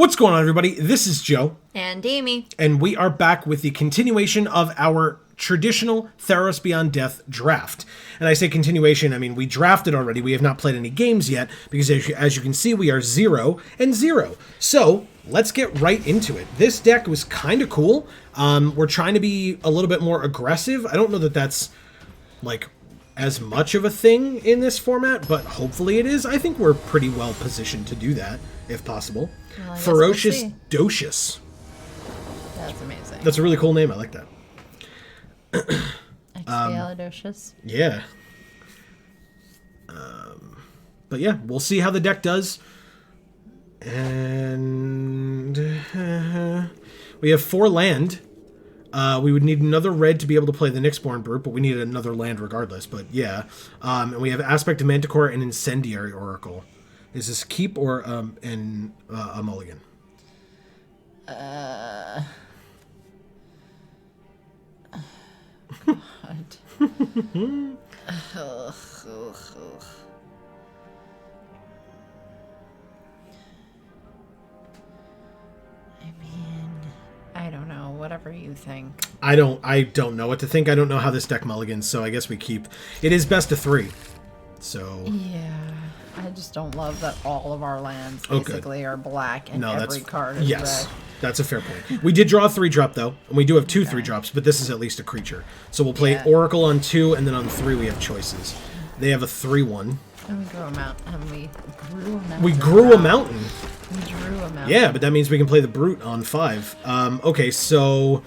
What's going on, everybody? This is Joe. And Amy. And we are back with the continuation of our traditional Theros Beyond Death draft. And I say continuation, I mean we drafted already. We have not played any games yet, because as you can see, we are 0 and 0. So, let's get right into it. This deck was kind of cool. We're trying to be a little bit more aggressive. I don't know that that's, like, as much of a thing in this format, but hopefully it is. I think we're pretty well positioned to do that, if possible. Well, Ferocious Docious. That's amazing. That's a really cool name. I like that. Expialidocious. Yeah. But yeah, we'll see how the deck does. And we have 4 land. We would need another red to be able to play the Nyxborn Brute, but we need another land regardless. But yeah. And we have Aspect of Manticore and Incendiary Oracle. Is this keep or a mulligan? God. I don't know. Whatever you think. I don't know what to think. I don't know how this deck mulligans, so I guess we keep. It is best of 3. So yeah. I just don't love that all of our lands basically are black and every card is red. That's a fair point. We did draw a 3-drop, though, and we do have 2 3-drops, but this is at least a creature. So we'll play Oracle on 2, and then on 3 we have choices. They have a 3-1. And we grew a mountain. And we grew a mountain. We grew a mountain. We drew a mountain. Yeah, but that means we can play the Brute on 5. Okay, so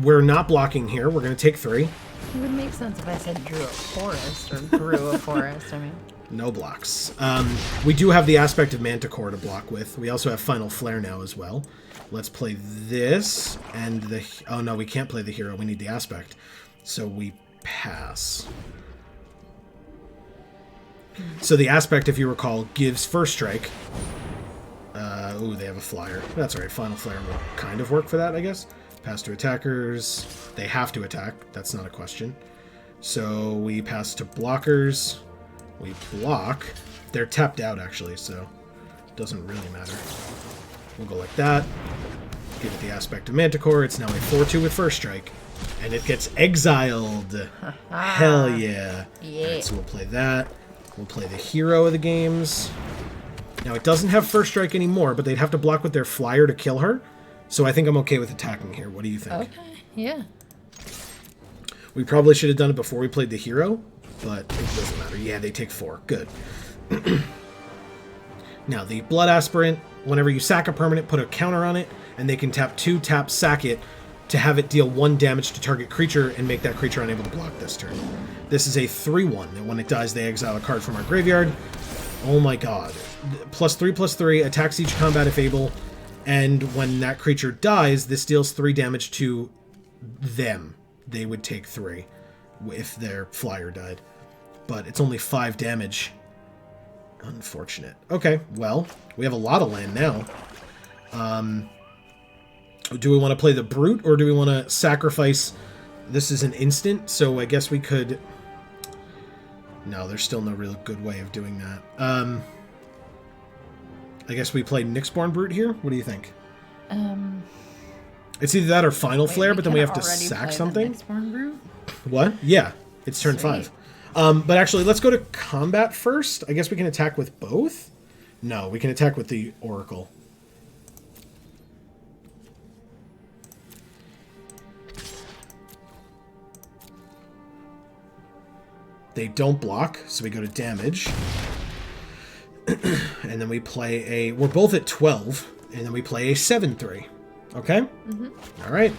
we're not blocking here. We're going to take 3. It would make sense if I said drew a forest or grew a forest. I mean... No blocks. We do have the Aspect of Manticore to block with. We also have Final Flare now as well. Let's play this and the... Oh, no, we can't play the hero. We need the Aspect. So we pass. So the Aspect, if you recall, gives first strike. Ooh, they have a flyer. That's all right. Final Flare will kind of work for that, I guess. Pass to attackers. They have to attack. That's not a question. So we pass to blockers. We block. They're tapped out, actually, so it doesn't really matter. We'll go like that. Give it the Aspect of Manticore. It's now a 4-2 with first strike. And it gets exiled. Hell yeah. Alright, so we'll play that. We'll play the hero of the games. Now, it doesn't have first strike anymore, but they'd have to block with their flyer to kill her. So I think I'm okay with attacking here. What do you think? Okay, yeah. We probably should have done it before we played the hero. But it doesn't matter. Yeah, they take 4. Good. Now, the Blood Aspirant, whenever you sack a permanent, put a counter on it, and they can tap 2, tap, sack it, to have it deal 1 damage to target creature and make that creature unable to block this turn. This is a 3-1, and when it dies, they exile a card from our graveyard. Oh my god. +3/+3, attacks each combat if able, and when that creature dies, this deals 3 damage to them. They would take 3 if their flyer died. But it's only 5 damage. Unfortunate. Okay, well, we have a lot of land now. Do we want to play the Brute, or do we want to sacrifice... This is an instant, so I guess we could... No, there's still no real good way of doing that. I guess we play Nyxborn Brute here? What do you think? It's either that or Final Flare, but then we have to sack something. Nyxborn Brute? What? Yeah, it's turn 5. But actually, let's go to combat first. I guess we can attack with both? No, we can attack with the Oracle. They don't block, so we go to damage. And then we play a... We're both at 12, and then we play a 7-3. Okay? Mm-hmm. All right.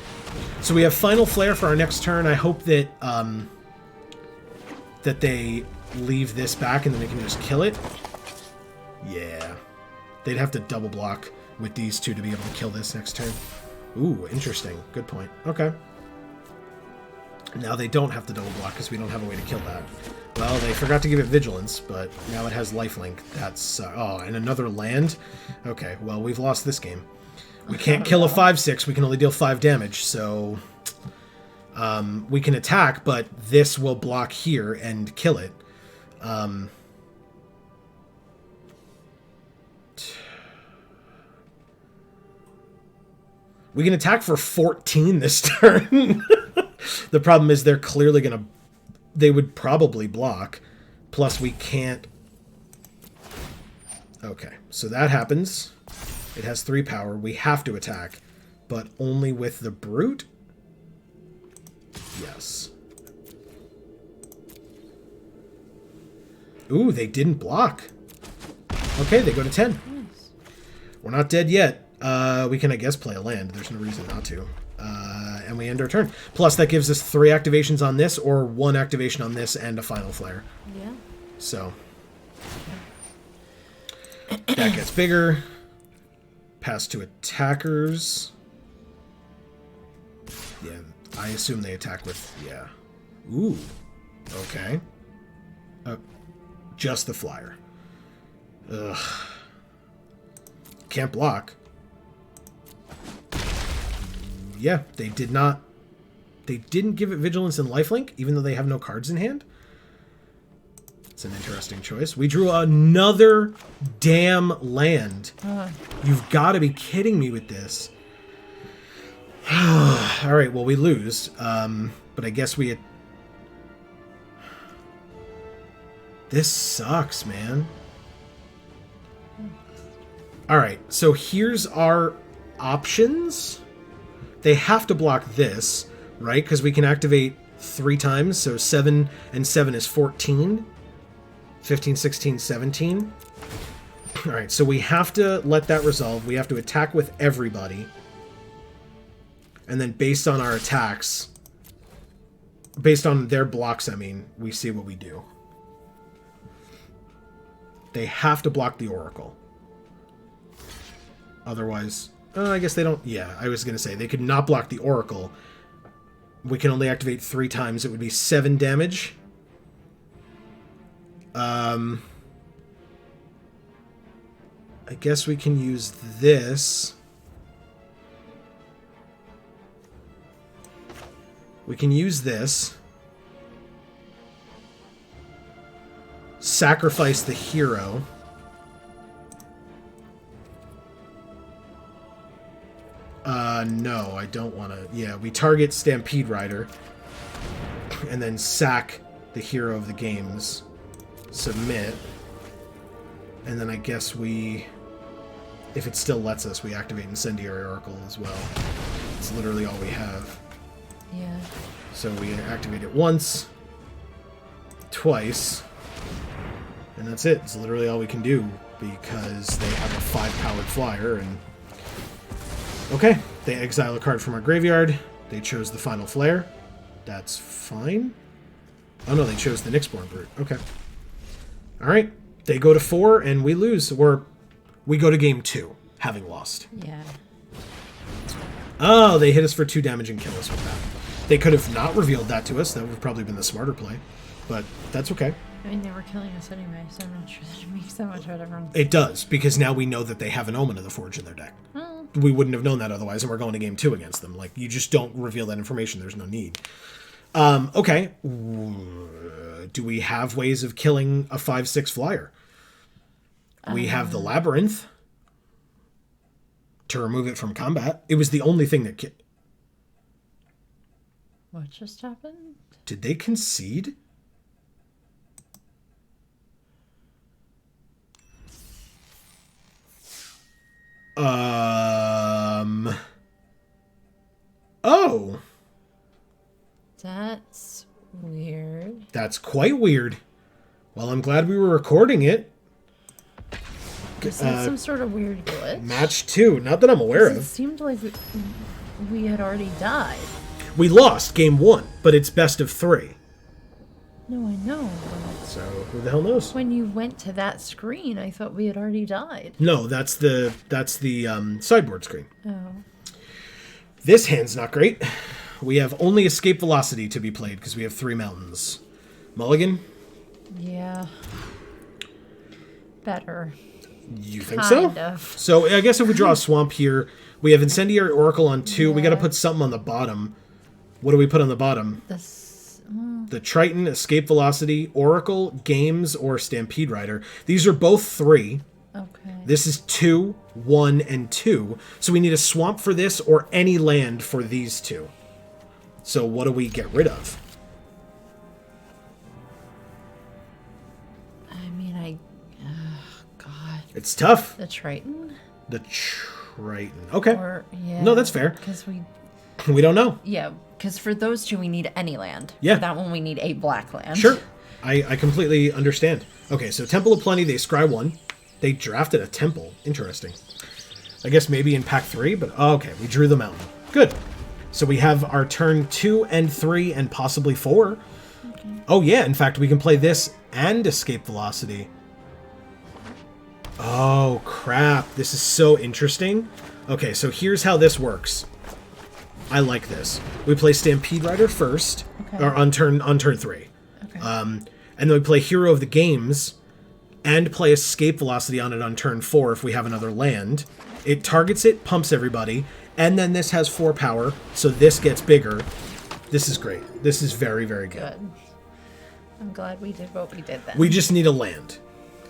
So we have Final Flare for our next turn. I hope that that they leave this back and then we can just kill it. Yeah. They'd have to double block with these 2 to be able to kill this next turn. Ooh, interesting. Good point. Okay. Now they don't have to double block because we don't have a way to kill that. Well, they forgot to give it Vigilance, but now it has Lifelink. That's... oh, and another land? Okay, well, we've lost this game. We can't kill a 5/6. We can only deal 5 damage, so... we can attack, but this will block here and kill it. We can attack for 14 this turn. The problem is they're clearly going to... They would probably block. Plus we can't... Okay, so that happens. It has 3 power. We have to attack. But only with the Brute? Yes. Ooh, they didn't block. Okay, they go to 10. Nice. We're not dead yet. We can, I guess, play a land. There's no reason not to. And we end our turn. Plus, that gives us 3 activations on this, or 1 activation on this, and a final flare. Yeah. So. That gets bigger. Pass to attackers. Yeah, I assume they attack with... Yeah. Ooh. Okay. Just the flyer. Ugh. Can't block. Yeah, they did not... They didn't give it Vigilance and Lifelink, even though they have no cards in hand. It's an interesting choice. We drew another damn land. You've got to be kidding me with this. All right, well, we lose. But I guess we... This sucks, man. All right, so here's our options. They have to block this, right? Because we can activate 3 times. So 7 and 7 is 14. 15, 16, 17. All right, so we have to let that resolve. We have to attack with everybody. And then based on our attacks, based on their blocks, I mean, we see what we do. They have to block the Oracle. Otherwise, I guess they don't. Yeah, I was going to say, they could not block the Oracle. We can only activate 3 times. It would be 7 damage. I guess we can use this. We can use this. Sacrifice the hero. No, I don't want to. Yeah, we target Stampede Rider. And then sack the hero of the games. Submit. And then I guess we... If it still lets us, we activate Incendiary Oracle as well. It's literally all we have. Yeah. So we activate it once. Twice. And that's it. It's literally all we can do. Because they have a 5-powered flyer and... Okay, they exile a card from our graveyard. They chose the final flare. That's fine. Oh no, they chose the Nyxborn Brute. Okay. Alright, they go to 4 and we lose. Or we go to game 2, having lost. Yeah. Oh, they hit us for 2 damage and kill us with that. They could have not revealed that to us. That would have probably been the smarter play. But that's okay. I mean, they were killing us anyway, so I'm not sure that it makes that much of a difference. It does, because now we know that they have an Omen of the Forge in their deck. Oh. We wouldn't have known that otherwise, and we're going to game 2 against them. Like, you just don't reveal that information. There's no need. Okay. Do we have ways of killing a 5/6 flyer? We have the Labyrinth to remove it from combat. It was the only thing that... What just happened? Did they concede? Oh. That's weird. That's quite weird. Well, I'm glad we were recording it. Is that some sort of weird glitch? Match 2. Not that I'm aware of. It seemed like we had already died. We lost game 1, but it's best of 3. No, I know. So, who the hell knows? When you went to that screen, I thought we had already died. No, that's the sideboard screen. Oh. This hand's not great. We have only Escape Velocity to be played because we have 3 mountains. Mulligan? Yeah. Better. You think so? Kind of. So, I guess if we draw a swamp here, we have Incendiary Oracle on 2. Yeah. We got to put something on the bottom. What do we put on the bottom? The Triton, Escape Velocity, Oracle, Games, or Stampede Rider. These are both 3. Okay. This is 2, 1, and 2. So we need a swamp for this or any land for these two. So what do we get rid of? God. It's tough. The Triton? The Triton. Okay. Or, yeah. No, that's fair. Because we don't know. Yeah, because for those two we need any land. Yeah. For that one we need a black land. Sure. I completely understand. Okay, so Temple of Plenty, they scry 1. They drafted a temple. Interesting. I guess maybe in pack 3, but okay, we drew the mountain. Good. So we have our turn 2 and 3 and possibly 4. Okay. Oh yeah, in fact, we can play this and Escape Velocity. Oh, crap. This is so interesting. Okay, so here's how this works. I like this. We play Stampede Rider first, or on turn 3. Okay. And then we play Hero of the Games and play Escape Velocity on it on turn 4 if we have another land. It targets it, pumps everybody, and then this has 4 power, so this gets bigger. This is great. This is very, very good. I'm glad we did what we did then. We just need a land.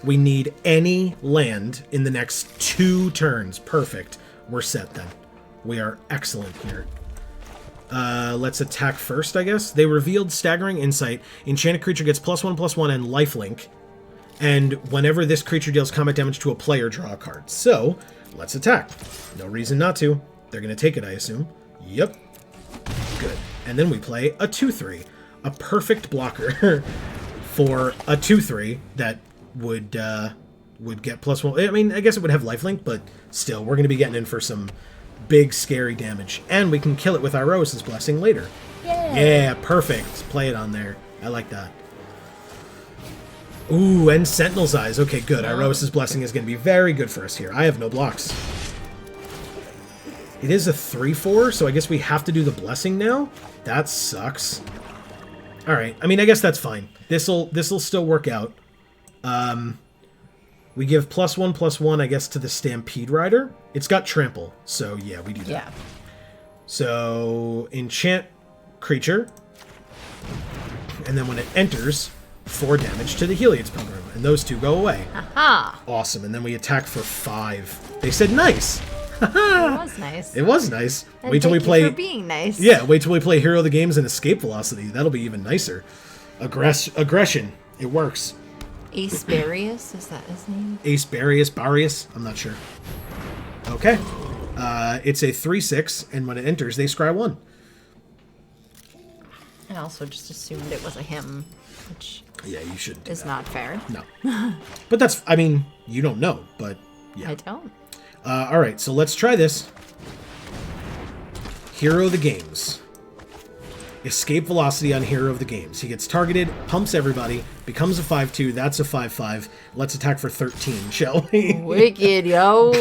We need any land in the next 2 turns. Perfect. We're set then. We are excellent here. Let's attack first, I guess. They revealed Staggering Insight. Enchanted creature gets +1/+1 and lifelink. And whenever this creature deals combat damage to a player, draw a card. So, let's attack. No reason not to. They're going to take it, I assume. Yep. Good. And then we play a 2/3. A perfect blocker for a 2/3 that would get +1. I mean, I guess it would have lifelink, but still, we're going to be getting in for some big, scary damage. And we can kill it with Iroas's Blessing later. Yeah, perfect. Play it on there. I like that. Ooh, and Sentinel's Eyes. Okay, good. Iroas's Blessing is going to be very good for us here. I have no blocks. It is a 3/4, so I guess we have to do the Blessing now? That sucks. Alright, I mean, I guess that's fine. This'll still work out. We give +1/+1, I guess, to the Stampede Rider. It's got Trample, so yeah, we do that. Yeah. So, enchant creature, and then when it enters, 4 damage to the Heliod's Pilgrim, and those 2 go away. Aha! Awesome, and then we attack for 5. They said nice! It was nice. It was nice. And wait till we play. For being nice. Yeah, wait till we play Hero of the Games and Escape Velocity. That'll be even nicer. Aggression. It works. Acebarius, is that his name? Barius. I'm not sure. Okay. It's a 3/6, and when it enters, they scry 1. I also just assumed it was a him, which yeah, you shouldn't. Is not fair. No. But that's. I mean, you don't know, but yeah. I don't. All right, so let's try this. Hero of the Games. Escape Velocity on Hero of the Games. He gets targeted, pumps everybody, becomes a 5/2. That's a 5/5. Let's attack for 13, shall we? Wicked, yo.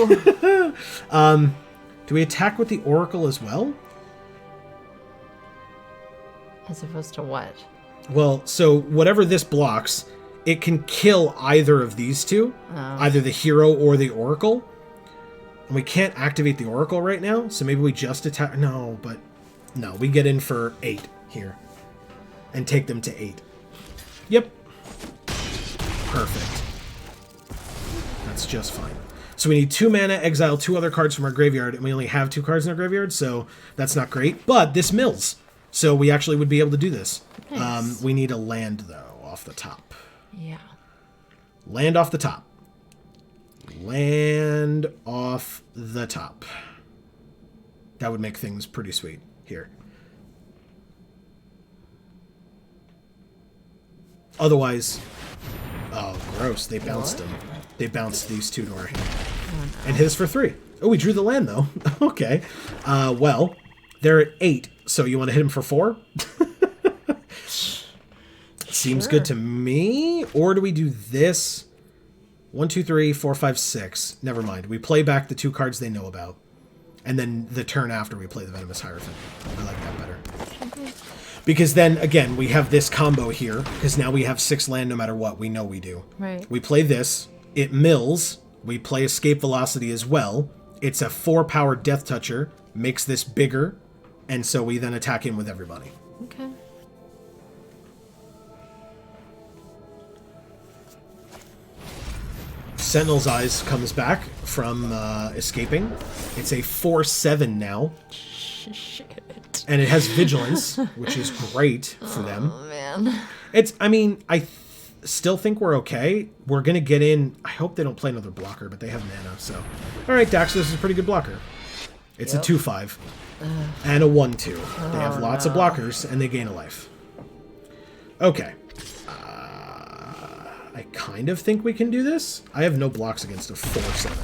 Do we attack with the Oracle as well? As opposed to what? Well, so whatever this blocks, it can kill either of these two, either the Hero or the Oracle. And we can't activate the Oracle right now, so maybe we just attack. No, we get in for 8 here. And take them to 8. Yep. Perfect. That's just fine. So we need 2 mana, exile 2 other cards from our graveyard, and we only have 2 cards in our graveyard, so that's not great. But this mills, so we actually would be able to do this. Nice. We need a land, though, off the top. Yeah. Land off the top. Land off the top. That would make things pretty sweet. Here. Otherwise... Oh, gross. They bounced them. They bounced these 2 to our hand. Oh, no. And hit us for 3. Oh, we drew the land, though. Okay. Well, they're at 8, so you want to hit him for 4? Seems good to me. Or do we do this? 1, 2, 3, 4, 5, 6. Never mind. We play back the 2 cards they know about. And then the turn after we play the Venomous Hierophant. I like that better. Because then, again, we have this combo here. Because now we have 6 land no matter what. We know we do. Right. We play this. It mills. We play Escape Velocity as well. It's a 4-power Death Toucher. Makes this bigger. And so we then attack him with everybody. Okay. Sentinel's Eyes comes back from escaping. It's a 4/7 now. Shit. And it has Vigilance, which is great for them. Oh, man. I still think we're okay. We're going to get in. I hope they don't play another blocker, but they have mana, so. All right, Daxos is a pretty good blocker. It's a 2/5 and a 1/2. They have lots of blockers, and they gain a life. Okay. I kind of think we can do this. I have no blocks against a 4/7.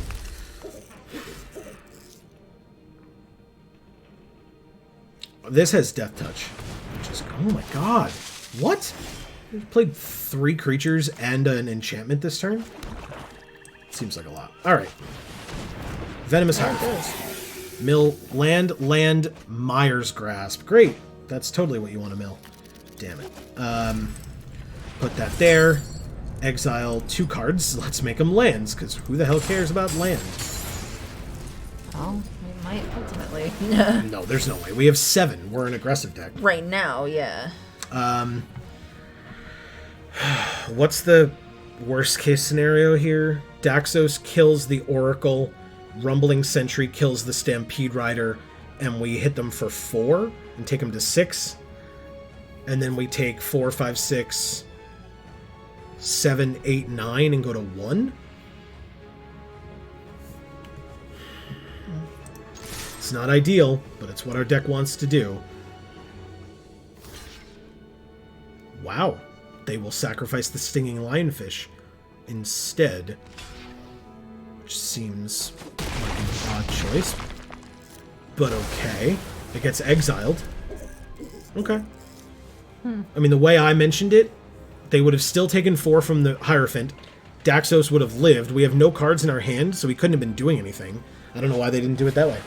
This has Death Touch. Which is, oh my god. What? We played 3 creatures and an enchantment this turn? Seems like a lot. Alright. Venomous Hierophant. Mill land, Myers Grasp. Great. That's totally what you want to mill. Damn it. Put that there. Exile 2 cards. Let's make them lands, because who the hell cares about land? Well, we might ultimately. No, there's no way. We have 7. We're an aggressive deck. Right now, yeah. What's the worst case scenario here? Daxos kills the Oracle, Rumbling Sentry kills the Stampede Rider, and we hit them for 4 and take them to 6. And then we take 4, 5, 6, 7, 8, 9 and go to 1? It's not ideal, but it's what our deck wants to do. Wow. They will sacrifice the Stinging Lionfish instead. Which seems like an odd choice. But okay. It gets exiled. Okay. I mean, the way I mentioned it, they would have still taken 4 from the Hierophant. Daxos would have lived. We have no cards in our hand, so we couldn't have been doing anything. I don't know why they didn't do it that way.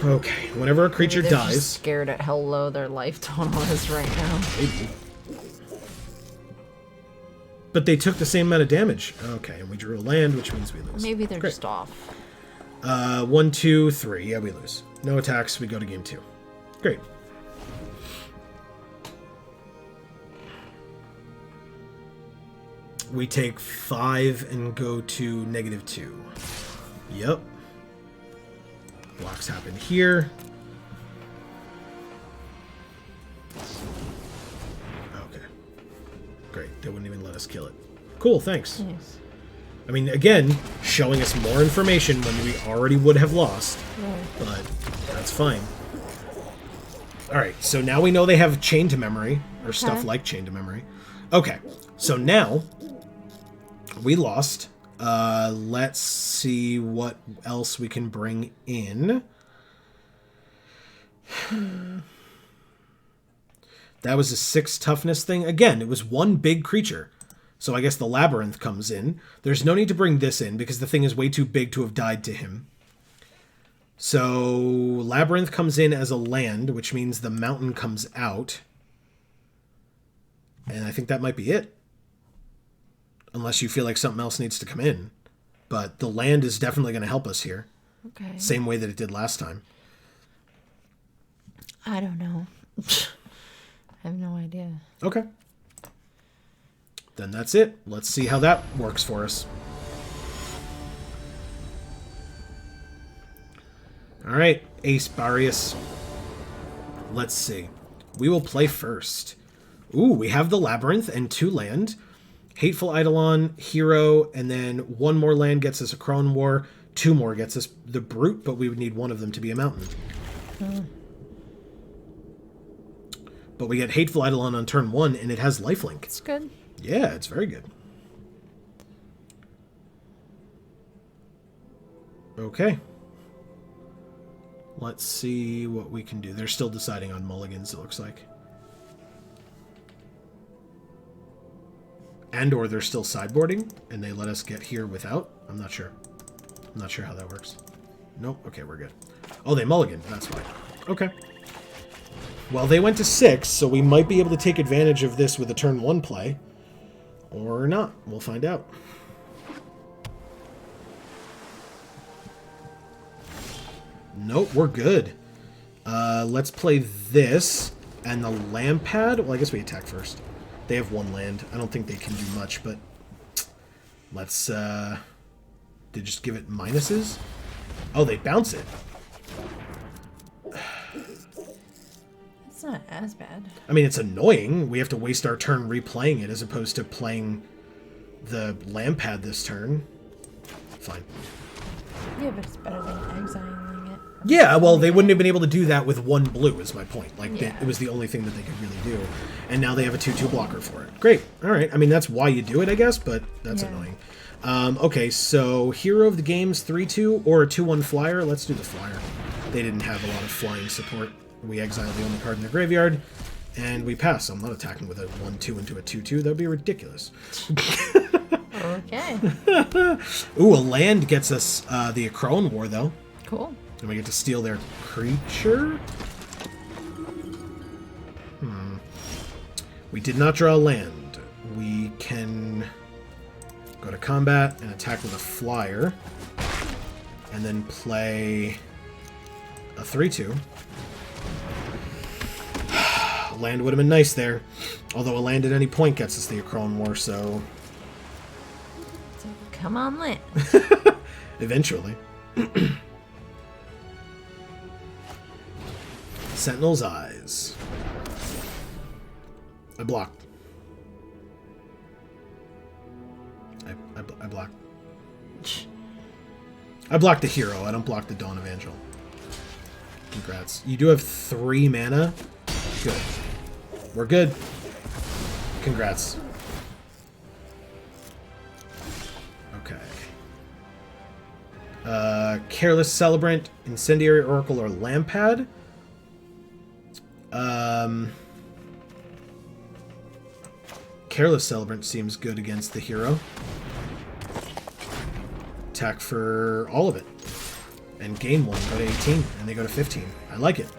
Okay, whenever a creature dies... Just scared at how low their life total is right now. Maybe. But they took the same amount of damage. Okay, and we drew a land, which means we lose. Maybe they're Great. just off. 1, 2, 3. Yeah, we lose. No attacks. We go to game 2. Great. We take 5 and go to -2. Yep. Blocks happen here. Okay. Great. They wouldn't even let us kill it. Cool, thanks. Nice. I mean, again, showing us more information when we already would have lost. Yeah. But that's fine. Alright, so now we know they have Chain to Memory, or stuff like Chain to Memory. Okay, so now we lost. Let's see what else we can bring in. That was a 6 toughness thing. Again, it was 1 big creature. So I guess the Labyrinth comes in. There's no need to bring this in because the thing is way too big to have died to him. So Labyrinth comes in as a land, which means the mountain comes out. And I think that might be it. Unless you feel like something else needs to come in. But the land is definitely going to help us here. Okay. Same way that it did last time. I don't know. I have no idea. Okay. Then that's it. Let's see how that works for us. Alright, Ace Barius. Let's see. We will play first. Ooh, we have the Labyrinth and 2 land. Hateful Eidolon, Hero, and then 1 more land gets us a Crone War. 2 more gets us the Brute, but we would need 1 of them to be a mountain. But we get Hateful Eidolon on turn 1, and it has lifelink. It's good. Yeah, it's very good. Okay. Let's see what we can do. They're still deciding on mulligans, it looks like. And or they're still sideboarding, and they let us get here without. I'm not sure. I'm not sure how that works. Nope. Okay, we're good. Oh, they mulligan. That's why. Okay. Well, they went to 6, so we might be able to take advantage of this with a turn 1 play. Or not. We'll find out. Nope, we're good. Let's play this. And the Lampad. Well, I guess we attack first. They have 1 land. I don't think they can do much, but Let's, they just give it minuses? Oh, they bounce it. It's not as bad. I mean, it's annoying. We have to waste our turn replaying it as opposed to playing the land pad this turn. Fine. Yeah, but it's better than exiling it. Yeah, well, they wouldn't have been able to do that with one blue, is my point. Like, Yeah. it was the only thing that they could really do. And now they have a 2/2 blocker for it. Great. All right. I mean, that's why you do it, I guess, but that's annoying. Okay, so hero of the game's 3/2 or a 2/1 flyer. Let's do the flyer. They didn't have a lot of flying support. We exile the only card in their graveyard, and we pass. I'm not attacking with a 1/2 into a 2/2. That would be ridiculous. Okay. Ooh, a land gets us the Akroan War, though. Cool. And we get to steal their creature? We did not draw a land. We can go to combat and attack with a flyer. And then play a 3/2. Land would have been nice there. Although a land at any point gets us the Akroan War, so... So come on, land. Eventually. Sentinel's Eyes. I blocked. I blocked. I blocked the hero. I don't block the Dawn Evangel. Congrats. You do have 3 mana? Good. We're good. Congrats. Okay. Careless Celebrant, Incendiary Oracle, or Lampad? Careless Celebrant seems good against the hero. Attack for all of it. And gain 1, go to 18, and they go to 15. I like it.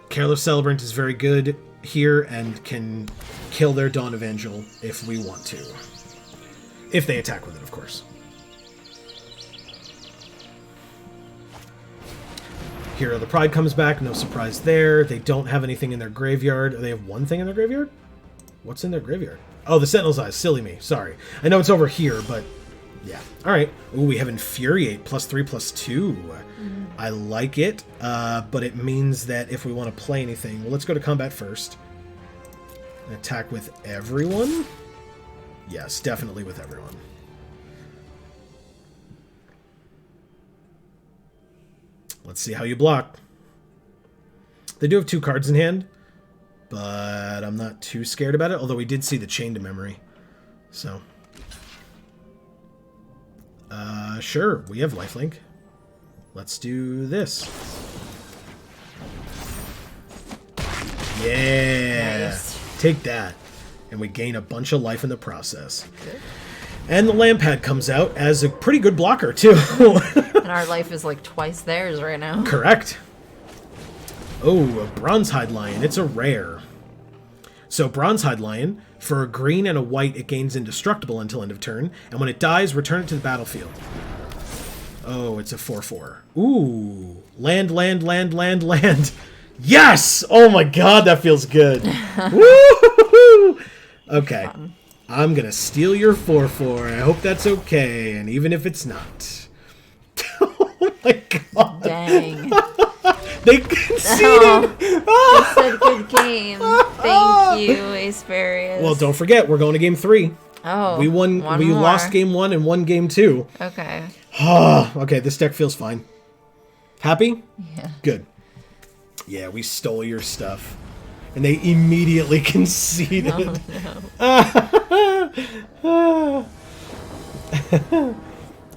Careless Celebrant is very good here and can kill their Dawn Evangel if we want to. If they attack with it, of course. Hero of the Pride comes back, no surprise there. They don't have anything in their graveyard. They have one thing in their graveyard? What's in their graveyard? Oh, the Sentinel's Eyes. Silly me. Sorry. I know it's over here, but yeah. All right. Ooh, we have Infuriate, +3/+2. I like it, but it means that if we want to play anything... Well, let's go to combat first. And attack with everyone? Yes, definitely with everyone. Let's see how you block. They do have 2 cards in hand, but I'm not too scared about it, although we did see the Chain to Memory. So... sure, we have lifelink. Let's do this. Yeah! Nice. Take that. And we gain a bunch of life in the process. Good. And the Lampad comes out as a pretty good blocker, too. And our life is like twice theirs right now. Correct. Oh, a Bronzehide Lion. It's a rare. So Bronzehide Lion, for a green and a white, it gains indestructible until end of turn, and when it dies, return it to the battlefield. Oh, it's a 4/4. Ooh. Land, land, land, land, land. Yes! Oh my god, that feels good. Woo! Okay. I'm gonna steal your 4/4. I hope that's okay, and even if it's not. Oh my god. Dang. They conceded! You said good game. Thank you, Asperius. Well, don't forget, we're going to game 3. Oh, we won. We lost game 1 and won game 2. Okay. Okay, this deck feels fine. Happy? Yeah. Good. Yeah, we stole your stuff. And they immediately conceded. Oh, no.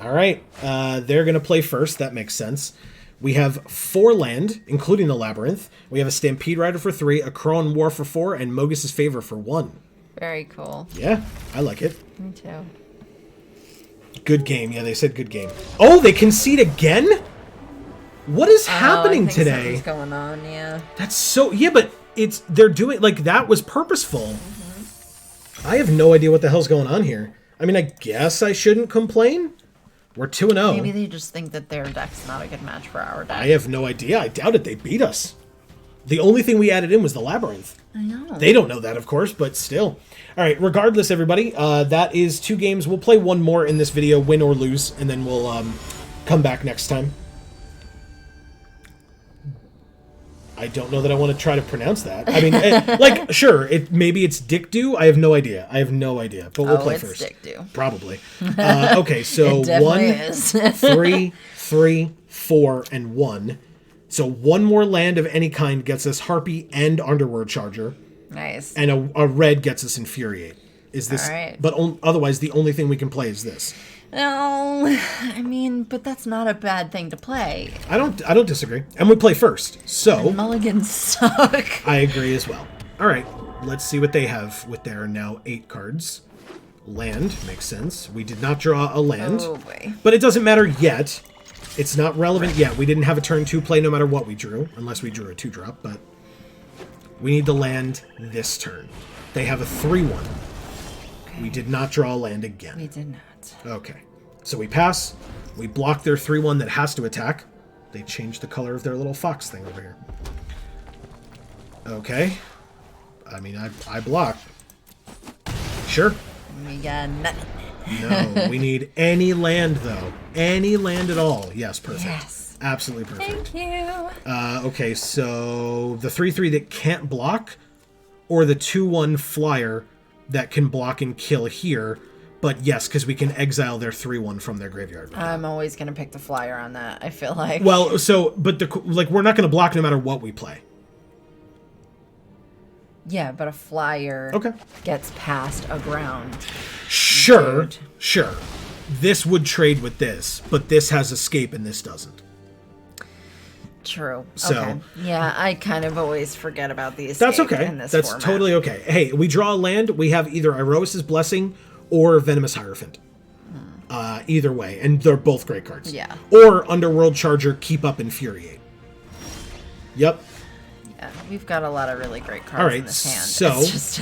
All right. They're going to play first. That makes sense. We have 4 land, including the Labyrinth. We have a Stampede Rider for 3, a Akroan War for 4, and Mogis' Favor for 1. Very cool. Yeah, I like it. Me too. Good game. Yeah, they said good game. Oh, they concede again? What is happening today? Something's going on, yeah. That's so... Yeah, but they're doing... Like, that was purposeful. I have no idea what the hell's going on here. I mean, I guess I shouldn't complain. We're 2-0. Maybe they just think that their deck's not a good match for our deck. I have no idea. I doubt it. They beat us. The only thing we added in was the Labyrinth. I know. They don't know that, of course, but still. All right, regardless, everybody, that is 2 games. We'll play one more in this video, win or lose, and then we'll come back next time. I don't know that I want to try to pronounce that. I mean, like, sure, maybe it's Dikdu. I have no idea. But we'll play it's first. Dikdu. Probably. Okay, so It 1, is. 3, 3, 4, and 1. So 1 more land of any kind gets us Harpy and Underworld Charger. Nice. And a red gets us Infuriate. Is this? All right. But otherwise, the only thing we can play is this. No, I mean, but that's not a bad thing to play. I don't disagree. And we play first, so Mulligans suck. I agree as well. All right, let's see what they have with their now 8 cards. Land makes sense. We did not draw a land, Oh boy. but it doesn't matter yet. It's not relevant yet. We didn't have a turn 2 play no matter what we drew, unless we drew a 2-drop. But we need to land this turn. They have a 3/1. Okay. We did not draw a land again. We did not. Okay, so we pass. We block their 3/1 that has to attack. They changed the color of their little fox thing over here. Okay. I mean, I block. Sure. We got nothing. No, we need any land, though. Any land at all. Yes, perfect. Yes. Absolutely perfect. Thank you. Okay, so the 3/3 that can't block, or the 2/1 flyer that can block and kill here. But yes, because we can exile their 3/1 from their graveyard. I'm always going to pick the flyer on that, I feel like. Well, so, but we're not going to block no matter what we play. Yeah, but a flyer gets past a ground. Sure, Dude. sure. This would trade with this, but this has escape and this doesn't. True. So, okay. Yeah, I kind of always forget about the escape that's okay. in this That's format. totally okay. Hey, we draw a land. We have either Iroas's Blessing or Venomous Hierophant. Either way, and they're both great cards. Yeah. Or Underworld Charger, Keep Up, Infuriate. Yep. Yeah, we've got a lot of really great cards All right, in this hand. so it's just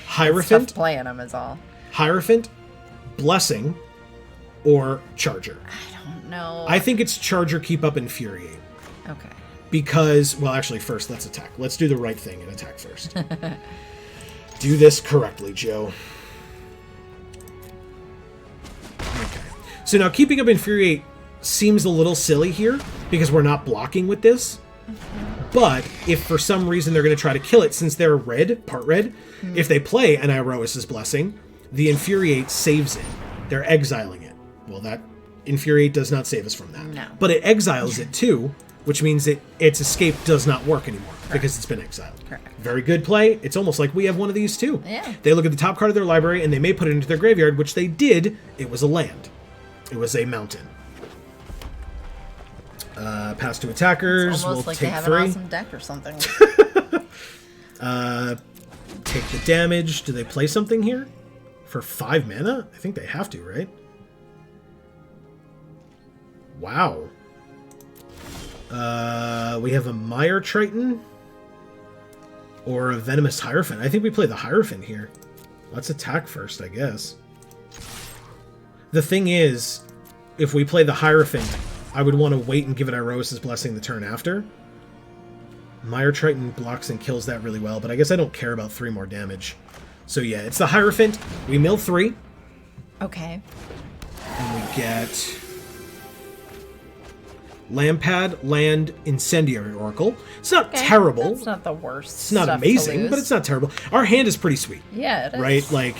Hierophant, it's tough playing them is all. Hierophant, Blessing, or Charger. I don't know. I think it's Charger, Keep Up, Infuriate. Okay. Because, well, actually, first, let's attack. Let's do the right thing and attack first. Do this correctly, Joe. Okay. So now, keeping up Infuriate seems a little silly here, because we're not blocking with this. But if for some reason they're going to try to kill it, since they're red, part red, if they play an Iroas's Blessing, the Infuriate saves it. They're exiling it. Well, that Infuriate does not save us from that. No. But it exiles it too, which means its escape does not work anymore because it's been exiled. Correct. Very good play. It's almost like we have one of these too. Yeah. They look at the top card of their library and they may put it into their graveyard, which they did. It was a land. It was a mountain. Pass to attackers. It's almost we'll like take they have 3. an awesome deck or something. Take the damage. Do they play something here? For 5 mana? I think they have to, right? Wow. We have a Mire Triton. Or a Venomous Hierophant. I think we play the Hierophant here. Let's attack first, I guess. The thing is, if we play the Hierophant, I would want to wait and give it Iroas's Blessing the turn after. Mire Triton blocks and kills that really well, but I guess I don't care about 3 more damage. So yeah, it's the Hierophant. We mill 3. Okay. And we get Lampad, Land, Incendiary Oracle. It's not terrible. It's not the worst. It's not amazing, but it's not terrible. Our hand is pretty sweet. Yeah, it is. Right? Like,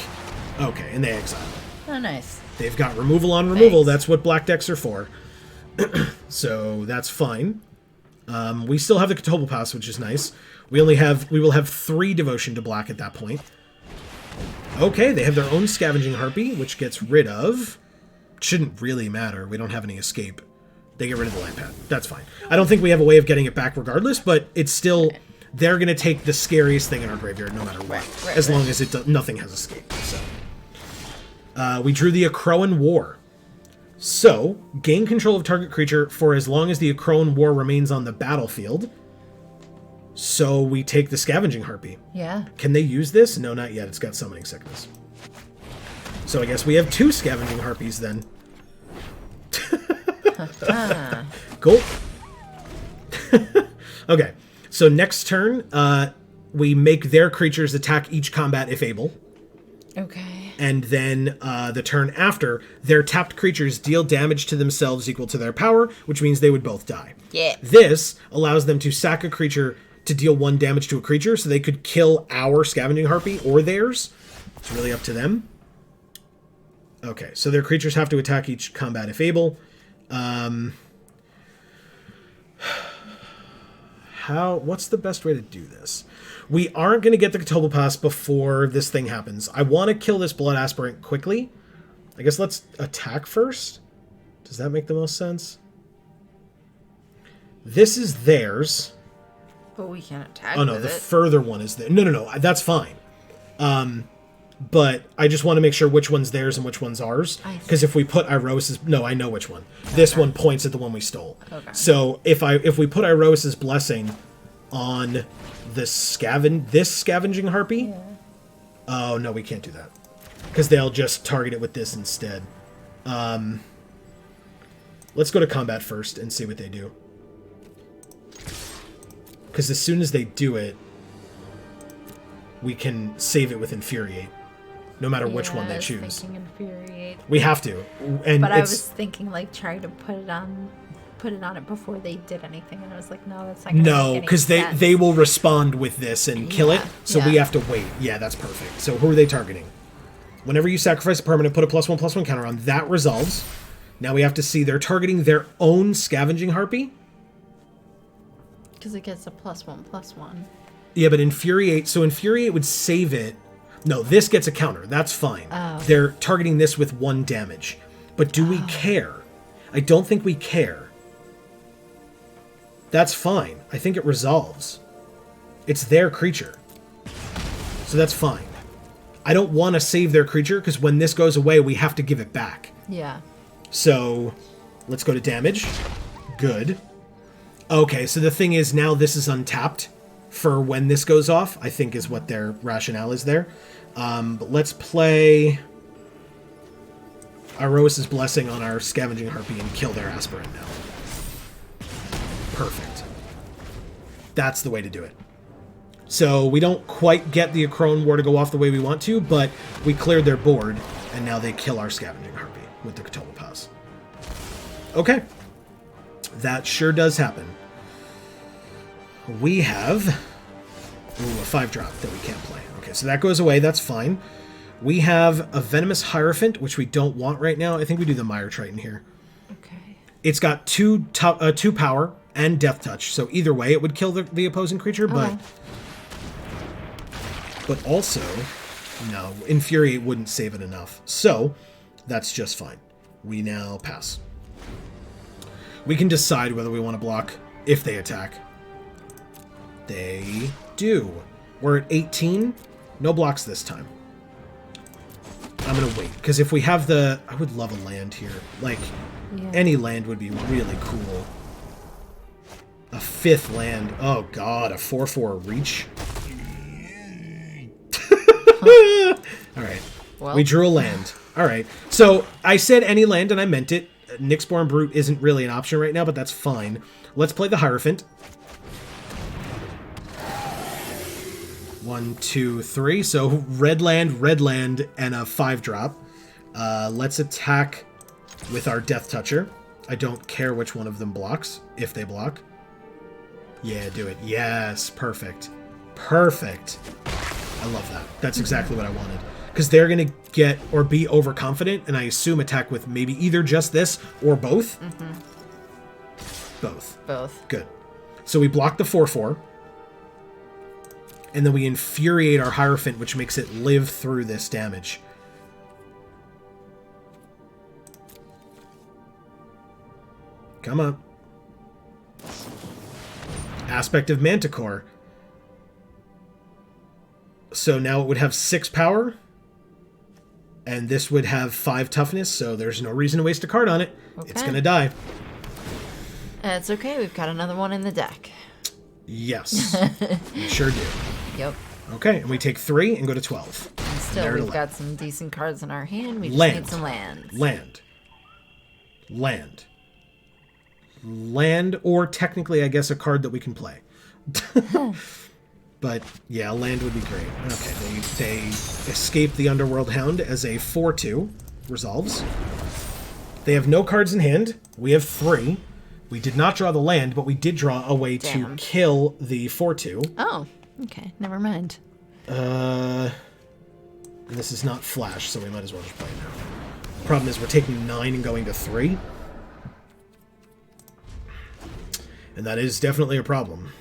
okay, and they exile. Oh, nice. They've got removal on removal. Thanks. That's what black decks are for. So that's fine. We still have the Kotobel Pass, which is nice. We will have 3 devotion to black at that point. Okay, they have their own Scavenging Harpy, which gets rid of... Shouldn't really matter. We don't have any escape. They get rid of the Lampad. That's fine. I don't think we have a way of getting it back regardless, but it's still... They're going to take the scariest thing in our graveyard no matter what. Right, as long as nothing has escaped. So, we drew the Akroan War. So, gain control of target creature for as long as the Akroan War remains on the battlefield. So we take the Scavenging Harpy. Yeah. Can they use this? No, not yet. It's got Summoning Sickness. So I guess we have 2 Scavenging Harpies then. Cool. Okay. So next turn, we make their creatures attack each combat if able. Okay. And then the turn after, their tapped creatures deal damage to themselves equal to their power, which means they would both die. Yeah. This allows them to sack a creature to deal 1 damage to a creature, so they could kill our Scavenging Harpy or theirs. It's really up to them. Okay, so their creatures have to attack each combat if able. What's the best way to do this? We aren't going to get the Katoba Pass before this thing happens. I want to kill this Blood Aspirant quickly. I guess let's attack first. Does that make the most sense? This is theirs. But we can't attack Oh, no, with the it. further one is there. No, that's fine. But I just want to make sure which one's theirs and which one's ours. Because if we put Iroas's... No, I know which one. This one points at the one we stole. Okay. So if we put Iroas's Blessing on this Scavenging Harpy... Yeah. Oh, no, we can't do that. Because they'll just target it with this instead. Let's go to combat first and see what they do. Because as soon as they do it, we can save it with Infuriate. No matter which one they choose. Infuriate. We have to. But I was thinking like trying to put it on it before they did anything, and I was like, no, that's not gonna make any because they will respond with this and kill it, so we have to wait. Yeah, that's perfect. So who are they targeting? Whenever you sacrifice a permanent, put a +1/+1 counter on. That resolves. Now we have to see they're targeting their own Scavenging Harpy. Because it gets a +1/+1. Yeah, but Infuriate... So Infuriate would save it. No, this gets a counter. That's fine. Oh. They're targeting this with 1 damage. But do we care? I don't think we care. That's fine. I think it resolves. It's their creature. So that's fine. I don't want to save their creature, because when this goes away, we have to give it back. Yeah. So, let's go to damage. Good. Okay, so the thing is, now this is untapped for when this goes off, I think is what their rationale is there. But let's play Iroas's Blessing on our Scavenging Harpy and kill their Aspirant now. Perfect. That's the way to do it. So we don't quite get the Acrone War to go off the way we want to, but we cleared their board, and now they kill our Scavenging Harpy with the Katoba Pass. Okay. That sure does happen. We have a 5-drop that we can't play. Okay, so that goes away. That's fine. We have a Venomous Hierophant, which we don't want right now. I think we do the Mire Triton here. Okay. It's got 2 power and Death Touch, so either way it would kill the opposing creature, but also, no, Infuriate wouldn't save it enough. So, that's just fine. We now pass. We can decide whether we want to block if they attack. They do. We're at 18. No blocks this time. I'm going to wait, because if we have the... I would love a land here. Like, any land would be really cool. A 5th land. Oh, God. A 4/4 reach. Alright. Well. We drew a land. Alright. So, I said any land, and I meant it. Nyxborn Brute isn't really an option right now, but that's fine. Let's play the Hierophant. 1, 2, 3. So, red land, and a 5-drop. Let's attack with our Death Toucher. I don't care which one of them blocks, if they block. Yeah, do it. Yes, perfect. Perfect. I love that. That's exactly what I wanted. Because they're going to get or be overconfident, and I assume attack with maybe either just this or both. Both. Both. Good. So we block the 4/4. And then we infuriate our Hierophant, which makes it live through this damage. Come on. Aspect of Manticore. So now it would have 6 power. And this would have 5 toughness, so there's no reason to waste a card on it. Okay. It's going to die. It's okay, we've got another one in the deck. Yes. We sure do. Yep. Okay, and we take 3 and go to 12. And still, we've got some decent cards in our hand. We just need some lands. Land, or technically, I guess, a card that we can play. But yeah, land would be great. Okay, they escape the Underworld Hound as a 4/2 resolves. They have no cards in hand. We have 3. We did not draw the land, but we did draw a way to kill the 4/2. Oh, okay. Never mind. This is not flash, so we might as well just play it now. Problem is we're taking 9 and going to 3. And that is definitely a problem.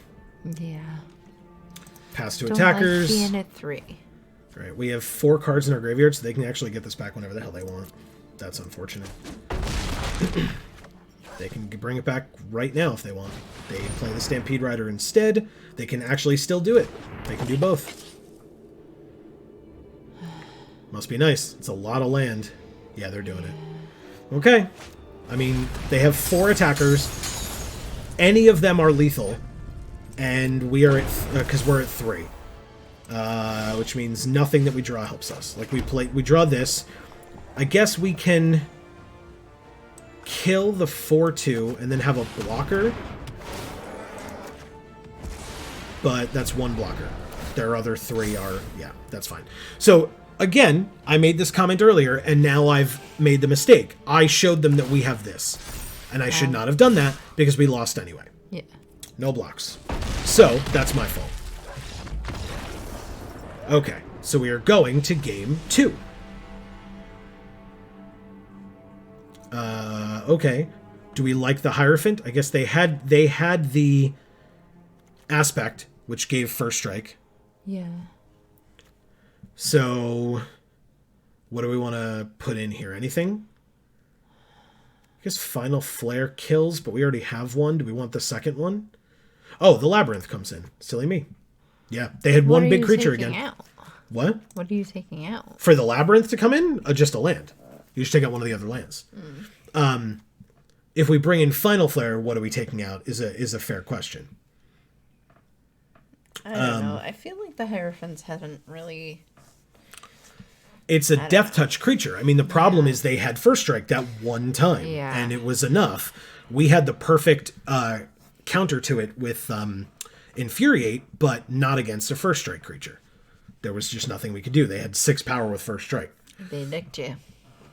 Yeah. Pass to attackers. Like being at 3. All right, we have 4 cards in our graveyard, so they can actually get this back whenever the hell they want. That's unfortunate. They can bring it back right now if they want. They play the Stampede Rider instead. They can actually still do it. They can do both. Must be nice. It's a lot of land. Yeah, they're doing it. Okay. I mean, they have 4 attackers. Any of them are lethal. And we are at... because we're at 3. Which means nothing that we draw helps us. Like, we draw this. I guess we can kill the 4/2 and then have a blocker. But that's 1 blocker. Their other 3 are... yeah, that's fine. So, again, I made this comment earlier, and now I've made the mistake. I showed them that we have this. And I should not have done that, because we lost anyway. Yeah. No blocks. So, that's my fault. Okay, so we are going to game 2. Okay. Do we like the Hierophant? I guess they had the aspect, which gave first strike. Yeah. So, what do we want to put in here? Anything? I guess Final Flare kills, but we already have one. Do we want the second one? Oh, the Labyrinth comes in. Silly me. Yeah, they had one big creature again. Out? What? What are you taking out? For the Labyrinth to come in? Just a land. You just take out one of the other lands. If we bring in Final Flare, what are we taking out is a fair question. I don't know. I feel like the Hierophants haven't really... It's a Death Touch creature. I mean, the problem is they had first strike that one time, and it was enough. We had the perfect counter to it with Infuriate, but not against a first strike creature. There was just nothing we could do. They had 6 power with first strike. They dicked you.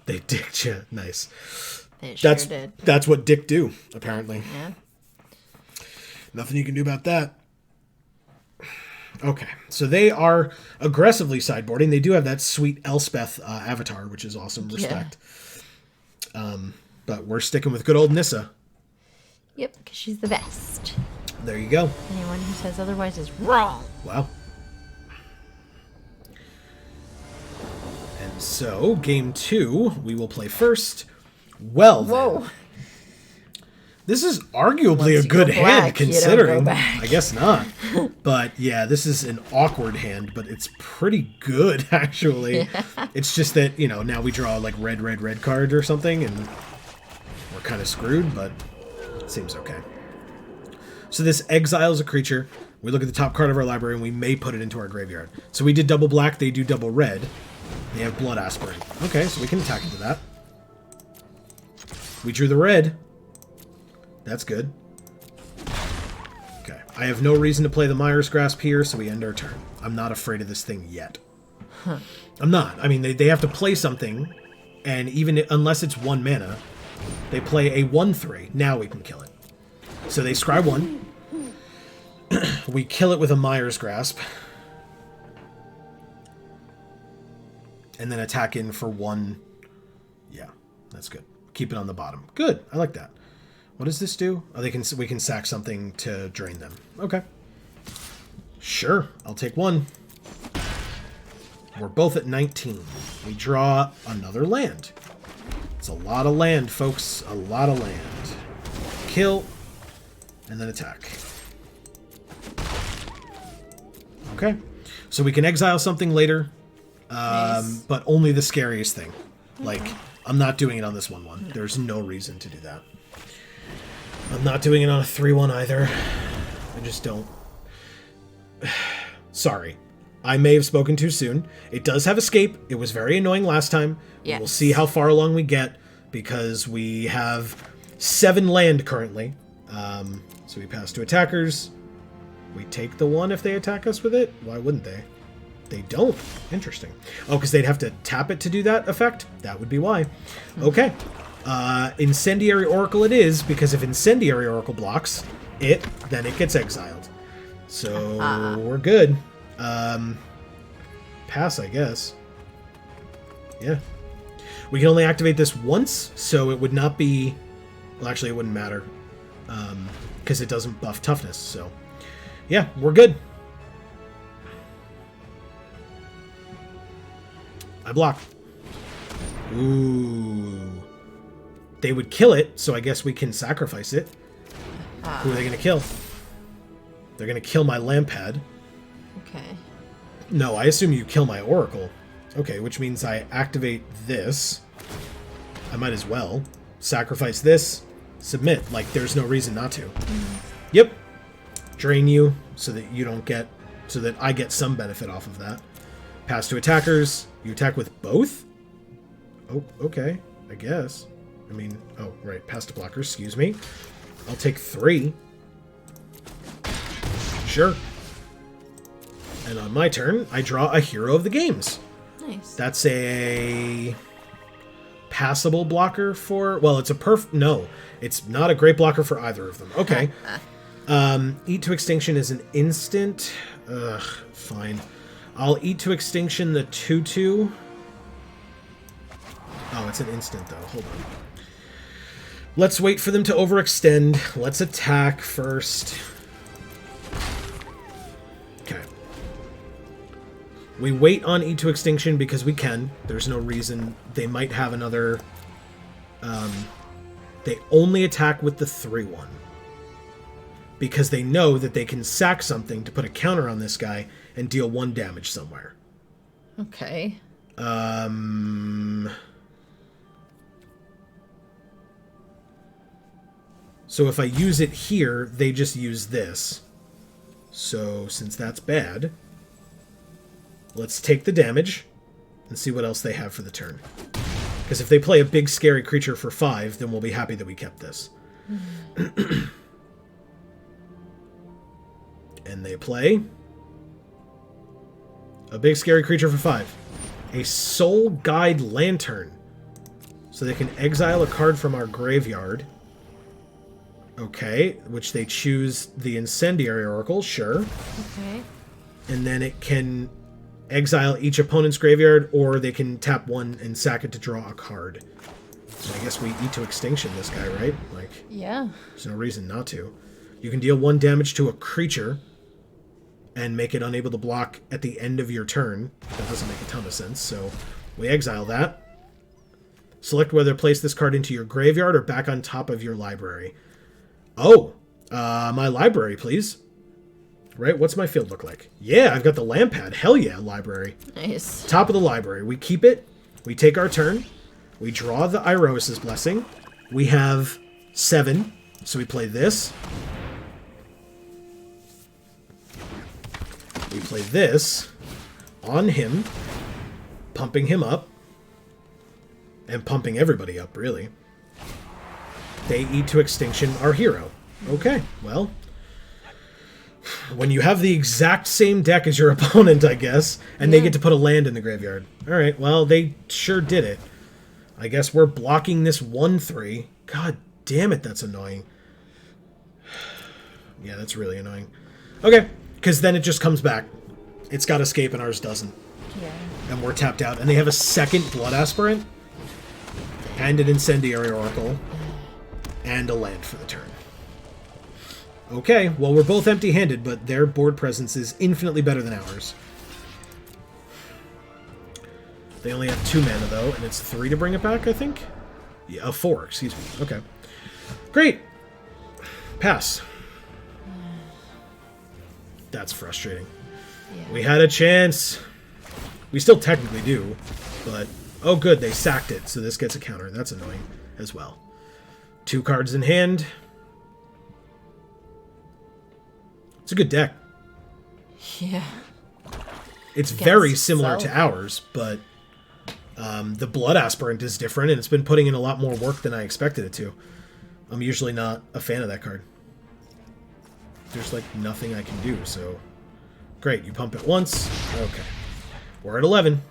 They dicked you. Nice. They sure did. That's what dick do, apparently. Yeah. Nothing you can do about that. Okay, so they are aggressively sideboarding. They do have that sweet Elspeth avatar, which is awesome. Respect. Yeah. But we're sticking with good old Nissa. Yep, because she's the best. There you go. Anyone who says otherwise is wrong. Wow. And so, game 2, we will play first. Well, whoa. Then. This is arguably a good hand, considering. I guess not. But yeah, this is an awkward hand, but it's pretty good, actually. Yeah. It's just that, now we draw like red card or something, and we're kind of screwed, but it seems okay. So this exiles a creature. We look at the top card of our library, and we may put it into our graveyard. So we did double black, they do double red. They have Blood Aspirant. Okay, so we can attack into that. We drew the red. That's good. Okay. I have no reason to play the Mire's Grasp here, so we end our turn. I'm not afraid of this thing yet. Huh. I'm not. I mean, they have to play something, and even unless it's 1 mana, they play a 1/3. Now we can kill it. So they scry 1. We kill it with a Mire's Grasp. And then attack in for 1. Yeah, that's good. Keep it on the bottom. Good. I like that. What does this do? Oh, we can sack something to drain them. Okay. Sure, I'll take 1. We're both at 19. We draw another land. It's a lot of land, folks. A lot of land. Kill, and then attack. Okay. So we can exile something later, Nice. but only the scariest thing. Like, I'm not doing it on this 1/1. No. There's no reason to do that. I'm not doing it on a 3/1 either. I just don't. Sorry. I may have spoken too soon. It does have escape. It was very annoying last time. Yes. We'll see how far along we get, because we have 7 land currently. So we pass to attackers. We take the 1 if they attack us with it? Why wouldn't they? They don't. Interesting. Oh, because they'd have to tap it to do that effect? That would be why. Okay. Incendiary Oracle it is, because if Incendiary Oracle blocks it, then it gets exiled. So we're good. Pass, I guess. Yeah. We can only activate this once, so it would not be... Well, actually, it wouldn't matter. Because it doesn't buff toughness, so... Yeah, we're good. I block. Ooh. They would kill it, so I guess we can sacrifice it. Who are they going to kill? They're going to kill my Lampad. Okay. No, I assume you kill my Oracle. Okay, which means I activate this. I might as well. Sacrifice this. Submit. Like, there's no reason not to. Yep. Drain you so that you don't get... So that I get some benefit off of that. Pass to attackers. You attack with both? Oh, okay. I guess. I mean... Oh, right. Pass to blockers. Excuse me. I'll take 3. Sure. And on my turn, I draw a hero of the games. Nice. That's a passable blocker for... Well, it's a No, it's not a great blocker for either of them. Okay. Eat to Extinction is an instant. Ugh, fine. I'll Eat to Extinction the 2/2. Oh, it's an instant, though. Hold on. Let's wait for them to overextend. Let's attack first. Okay. We wait on Eat to Extinction because we can. There's no reason. They might have another... They only attack with the 3/1. Because they know that they can sack something to put a counter on this guy and deal 1 damage somewhere. Okay. So if I use it here, they just use this. So since that's bad, let's take the damage and see what else they have for the turn. Because if they play a big scary creature for 5, then we'll be happy that we kept this. And they play a big scary creature for 5. A Soul Guide Lantern. So they can exile a card from our graveyard. Okay, which they choose the Incendiary Oracle, sure. Okay. And then it can exile each opponent's graveyard, or they can tap 1 and sack it to draw a card. So I guess we Eat to Extinction this guy, right? Like, Yeah. there's no reason not to. You can deal 1 damage to a creature and make it unable to block at the end of your turn. That doesn't make a ton of sense, so we exile that. Select whether to place this card into your graveyard or back on top of your library. Oh, my library, please. Right, what's my field look like? Yeah, I've got the Lampad. Hell yeah, library. Nice. Top of the library. We keep it. We take our turn. We draw the Iroas's Blessing. We have 7, so we play this. We play this on him, pumping him up. And pumping everybody up, really. They Eat to Extinction our hero. Okay, well... When you have the exact same deck as your opponent, I guess, and they get to put a land in the graveyard. Alright, well, they sure did it. I guess we're blocking this 1/3. God damn it, that's annoying. Yeah, that's really annoying. Okay, because then it just comes back. It's got escape and ours doesn't. Yeah. And we're tapped out. And they have a second Blood Aspirant, and an Incendiary Oracle, and a land for the turn. Okay, well, we're both empty-handed, but their board presence is infinitely better than ours. They only have 2 mana, though, and it's 3 to bring it back, I think? Yeah, 4, excuse me. Okay. Great! Pass. That's frustrating. Yeah. We had a chance. We still technically do, but... Oh, good, they sacked it, so this gets a counter. That's annoying as well. 2 cards in hand. It's a good deck. Yeah. It's very Against similar itself. to ours, but the Blood Aspirant is different, and it's been putting in a lot more work than I expected it to. I'm usually not a fan of that card. there's like nothing I can do, so... Great, you pump it once. Okay. We're at 11.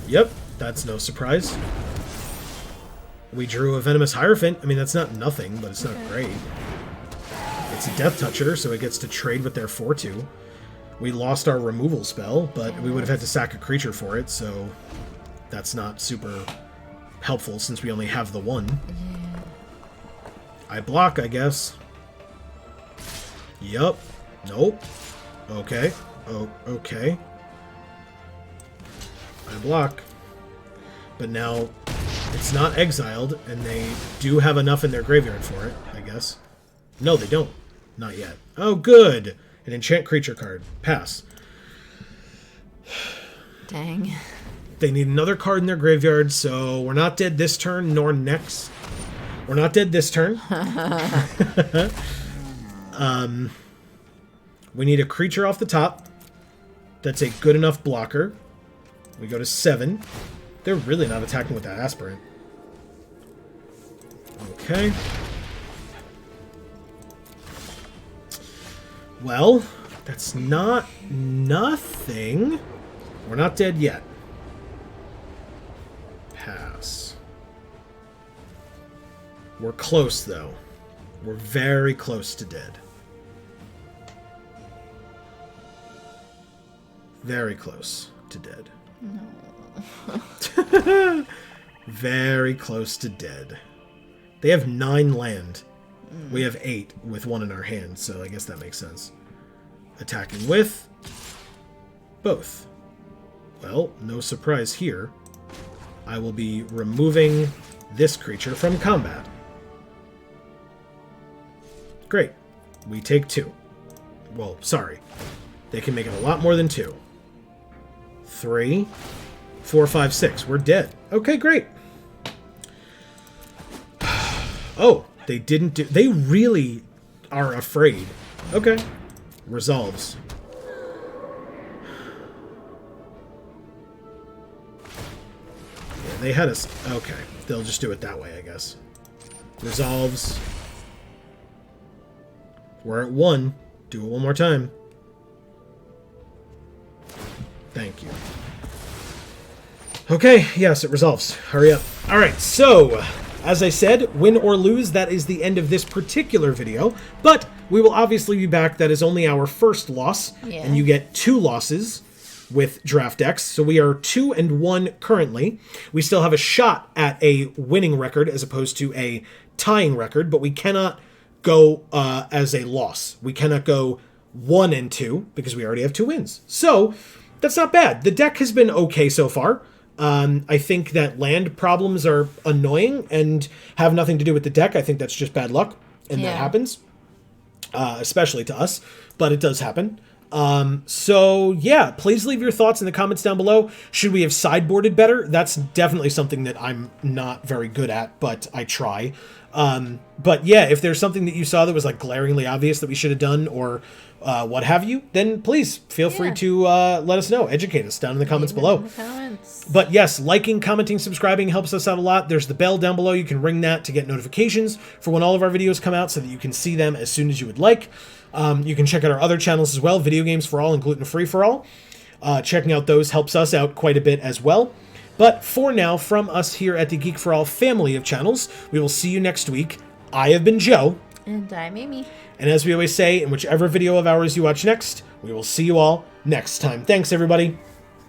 Yep, that's no surprise. We drew a Venomous Hierophant. I mean, that's not nothing, but it's not great. It's a Death Toucher, so it gets to trade with their 4/2. We lost our removal spell, but we would have had to sack a creature for it, so that's not super helpful since we only have the 1. Yeah. I block, I guess. Yup. Nope. Okay. Oh, okay. I block. But now it's not exiled, and they do have enough in their graveyard for it, I guess. No, they don't. Not yet. Oh, good! An enchant creature card. Pass. Dang. They need another card in their graveyard, so we're not dead this turn, nor next. We're not dead this turn. We need a creature off the top that's a good enough blocker. We go to 7. They're really not attacking with that aspirant. Okay. Well, that's not nothing. We're not dead yet. Pass. We're close, though. We're very close to dead. Very close to dead. No. Very close to dead. They have 9 land. We have 8 with 1 in our hand, so I guess that makes sense. Attacking with both. Well, no surprise here. I will be removing this creature from combat. Great. We take 2. Well, sorry. They can make it a lot more than 2. 3, 4, 5, 6. We're dead. Okay, great. Oh, they didn't do... They really are afraid. Okay. Resolves. Yeah, they had us... Okay. They'll just do it that way, I guess. Resolves. We're at 1. Do it one more time. Thank you. Okay, yes, it resolves. Hurry up. Alright, so, as I said, win or lose, that is the end of this particular video, but we will obviously be back. That is only our first loss, and you get 2 losses with Draft X, so we are 2-1 currently. We still have a shot at a winning record as opposed to a tying record, but we cannot go as a loss. We cannot go 1-2 because we already have 2 wins. So, that's not bad. The deck has been okay so far. I think that land problems are annoying and have nothing to do with the deck. I think that's just bad luck, and that happens, especially to us, but it does happen. So, yeah, please leave your thoughts in the comments down below. Should we have sideboarded better? That's definitely something that I'm not very good at, but I try. But, yeah, if there's something that you saw that was, like, glaringly obvious that we should have done or what have you, then please feel free to let us know. Educate us down in the comments below. But yes, liking, commenting, subscribing helps us out a lot. There's the bell down below. You can ring that to get notifications for when all of our videos come out so that you can see them as soon as you would like. You can check out our other channels as well, Video Games for All and Gluten Free for All. Checking out those helps us out quite a bit as well. But for now, from us here at the Geek for All family of channels, we will see you next week. I have been Joe. And I'm Amy. And as we always say, in whichever video of ours you watch next, we will see you all next time. Thanks, everybody.